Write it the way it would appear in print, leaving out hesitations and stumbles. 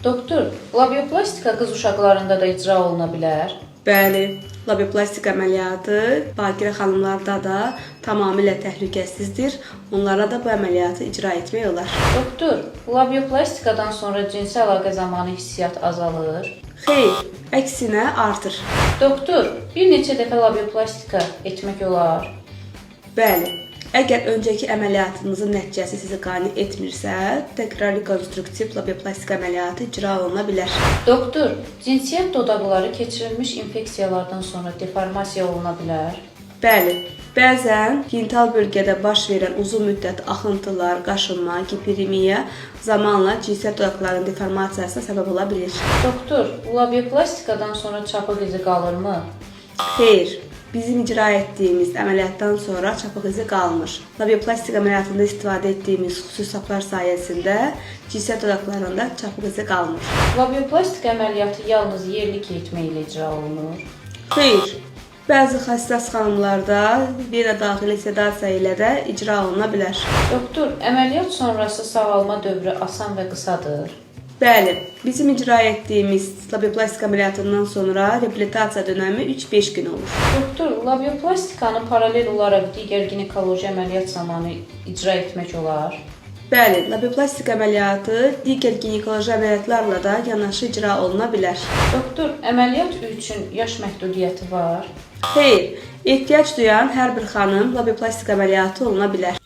Doktor, labioplastika qız uşaqlarında da icra oluna bilər? Bəli, labioplastik əməliyyatı bakirə xanımlarda da tamamilə təhlükəsizdir. Onlara da bu əməliyyatı icra etmək olar. Doktor, labioplastikadan sonra cinsi əlaqə zamanı hissiyat azalır? Xeyr, əksinə artır. Doktor, bir neçə dəfə labioplastika etmək olar? Bəli, əgər öncəki əməliyyatınızın nəticəsi sizi qane etmirsə, təkrar rekonstruktiv labioplastik əməliyyatı icra oluna bilər. Doktor, cinsiyyət dodaqları keçirilmiş infeksiyalardan sonra deformasiya oluna bilər? Bəli, bəzən genital bölgədə baş verən uzun müddət axıntılar, qaşınma, giperemiya zamanla cinsiyyət dodaqlarının deformasiyasına səbəb ola bilir. Doktor, labioplastikadan sonra çapıq izi qalırmı? Xeyr, bizim icra etdiyimiz əməliyyatdan sonra çapıq izi qalmır. Labioplastik əməliyyatında istifadə etdiyimiz xüsusi saplar sayəsində cinsiyyət dodaqlarında çapıq izi qalmır. Labioplastik əməliyyatı yalnız yerli keyitmə ilə icra olunur? Xeyr, bəzi xəstəs xanımlarda vena daxili sedasiya ilə də icra oluna bilər. Doktor, əməliyyat sonrası sağalma dövrü asan və qısadır? Bəli, bizim icra etdiyimiz labioplastik əməliyyatından sonra reabilitasiya dönəmi 3-5 gün olur. Doktor, labioplastikanı paralel olaraq digər ginekoloji əməliyyat zamanı icra etmək olar? Bəli, labioplastik əməliyyatı digər ginekoloji əməliyyatlarla da yanaşı icra oluna bilər. Doktor, əməliyyat üçün yaş məhdudiyyəti var? Xeyr, ehtiyac duyan hər bir xanım labioplastik əməliyyatı oluna bilər.